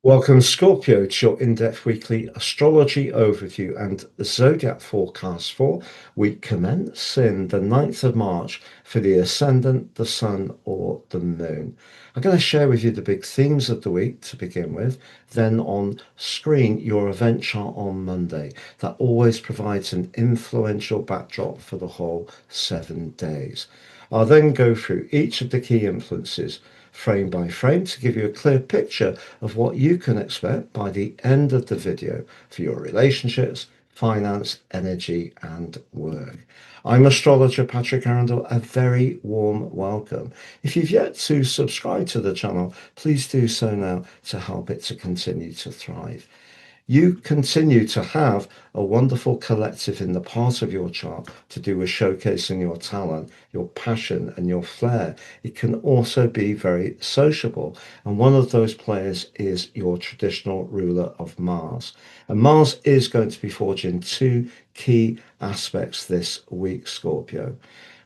Welcome, Scorpio, to your in-depth weekly astrology overview and zodiac forecast for week commencing the 9th of March for the ascendant, the sun, or the moon. I'm going to share with you the big themes of the week to begin with. Then on screen, your event chart on Monday. That always provides an influential backdrop for the whole 7 days. I'll then go through each of the key influences frame by frame to give you a clear picture of what you can expect by the end of the video for your relationships, finance, energy, and work. I'm astrologer Patrick Arundell. A very warm welcome. If you've yet to subscribe to the channel, please do so now to help it to continue to thrive. You continue to have a wonderful collective in the part of your chart to do with showcasing your talent, your passion, and your flair. It can also be very sociable, and one of those players is your traditional ruler of Mars. And Mars is going to be forging two key aspects this week, Scorpio.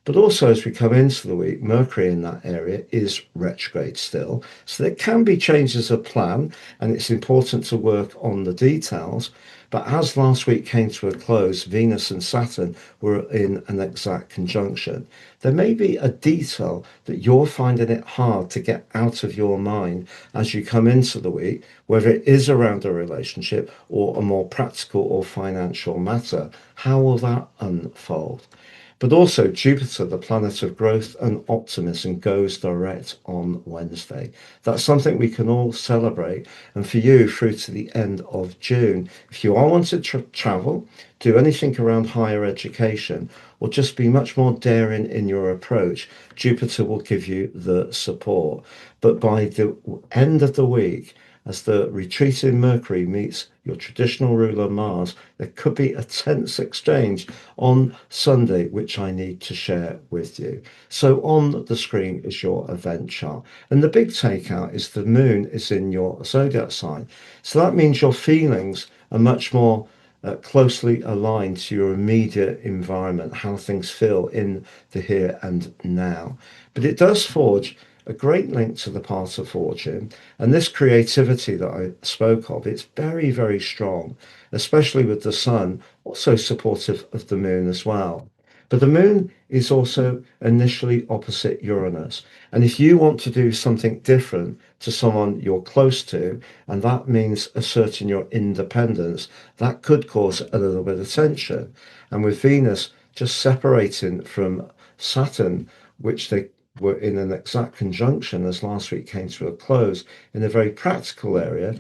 But also, as we come into the week, Mercury in that area is retrograde still. So there can be changes of plan, and it's important to work on the details. But as last week came to a close, Venus and Saturn were in an exact conjunction. There may be a detail that you're finding it hard to get out of your mind as you come into the week, whether it is around a relationship or a more practical or financial matter. How will that unfold? But also, Jupiter, the planet of growth and optimism, goes direct on Wednesday. That's something we can all celebrate. And for you, through to the end of June, if you are wanting to travel, do anything around higher education, or just be much more daring in your approach, Jupiter will give you the support. But by the end of the week, as the retreating Mercury meets your traditional ruler Mars, there could be a tense exchange on Sunday, which I need to share with you. So on the screen is your event chart. And the big takeout is the moon is in your zodiac sign. So that means your feelings are much more closely aligned to your immediate environment, how things feel in the here and now. But it does forge a great link to the part of fortune, and this creativity that I spoke of, it's very, very strong, especially with the sun, also supportive of the moon as well. But the moon is also initially opposite Uranus. And if you want to do something different to someone you're close to, and that means asserting your independence, that could cause a little bit of tension. And with Venus just separating from Saturn, which they were in an exact conjunction as last week came to a close in a very practical area,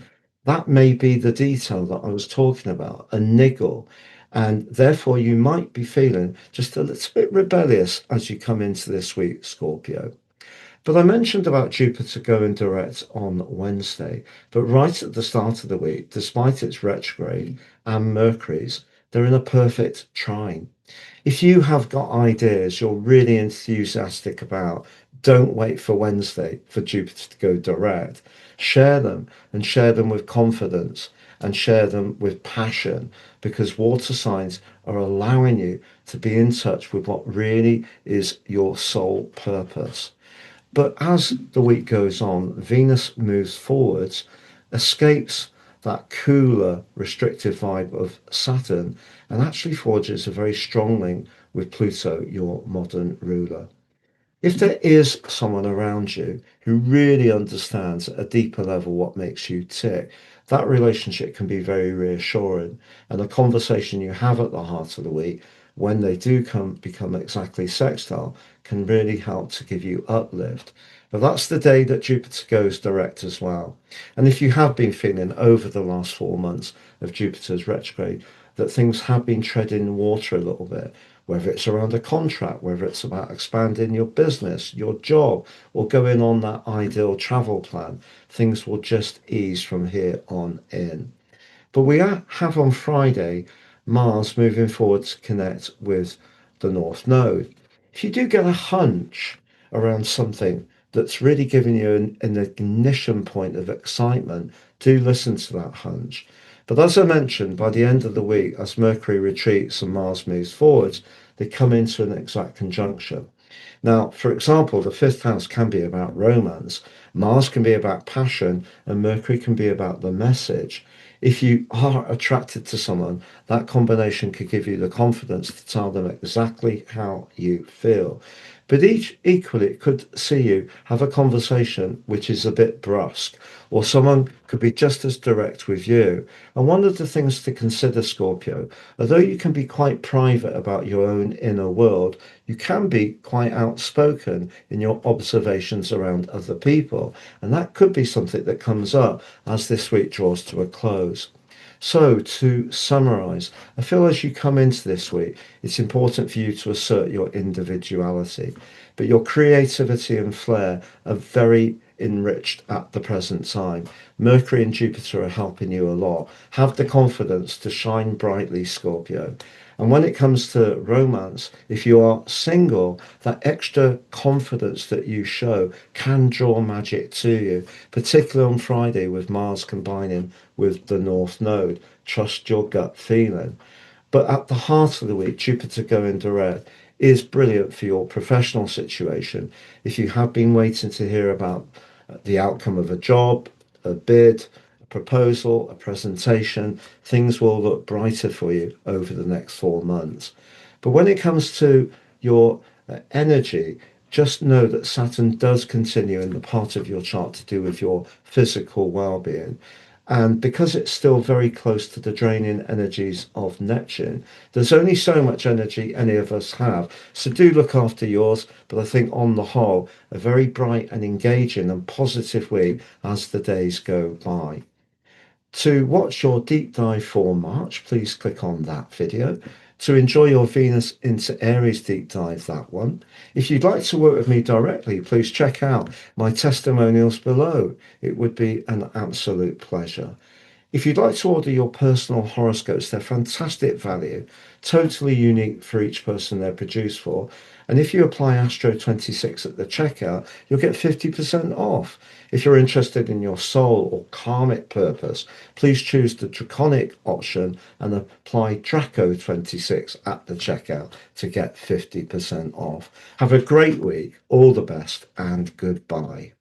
that may be the detail that I was talking about, a niggle. And therefore, you might be feeling just a little bit rebellious as you come into this week, Scorpio. But I mentioned about Jupiter going direct on Wednesday, but right at the start of the week, despite its retrograde and Mercury's, they're in a perfect trine. If you have got ideas you're really enthusiastic about, don't wait for Wednesday for Jupiter to go direct. Share them and share them with confidence and share them with passion, because water signs are allowing you to be in touch with what really is your sole purpose. But as the week goes on, Venus moves forwards, escapes that cooler, restrictive vibe of Saturn, and actually forges a very strong link with Pluto, your modern ruler. If there is someone around you who really understands at a deeper level what makes you tick, that relationship can be very reassuring. And the conversation you have at the heart of the week, when they do become exactly sextile, can really help to give you uplift. But that's the day that Jupiter goes direct as well. And if you have been feeling over the last 4 months of Jupiter's retrograde that things have been treading water a little bit, whether it's around a contract, whether it's about expanding your business, your job, or going on that ideal travel plan, things will just ease from here on in. But we have on Friday Mars moving forward to connect with the North Node. If you do get a hunch around something that's really giving you an ignition point of excitement, do listen to that hunch. But as I mentioned, by the end of the week, as Mercury retreats and Mars moves forwards, they come into an exact conjunction. Now, for example, the fifth house can be about romance. Mars can be about passion and Mercury can be about the message. If you are attracted to someone, that combination could give you the confidence to tell them exactly how you feel. But equally, it could see you have a conversation which is a bit brusque, or someone could be just as direct with you. And one of the things to consider, Scorpio, although you can be quite private about your own inner world, you can be quite outspoken in your observations around other people. And that could be something that comes up as this week draws to a close. So, to summarize, I feel as you come into this week, it's important for you to assert your individuality, but your creativity and flair are very enriched at the present time. Mercury and Jupiter are helping you a lot. Have the confidence to shine brightly, Scorpio. And when it comes to romance, if you are single, that extra confidence that you show can draw magic to you, particularly on Friday with Mars combining with the North Node. Trust your gut feeling. But at the heart of the week, Jupiter going direct is brilliant for your professional situation. If you have been waiting to hear about the outcome of a job, a bid, a proposal, a presentation, things will look brighter for you over the next 4 months. But when it comes to your energy, just know that Saturn does continue in the part of your chart to do with your physical well-being. And because it's still very close to the draining energies of Neptune, there's only so much energy any of us have. So do look after yours. But I think on the whole, a very bright and engaging and positive week as the days go by. To watch your deep dive for March, please click on that video. To enjoy your Venus into Aries deep dive, that one. If you'd like to work with me directly, please check out my testimonials below. It would be an absolute pleasure. If you'd like to order your personal horoscopes, they're fantastic value, totally unique for each person they're produced for. And if you apply Astro 26 at the checkout, you'll get 50% off. If you're interested in your soul or karmic purpose, please choose the Draconic option and apply Draco 26 at the checkout to get 50% off. Have a great week, all the best, and goodbye.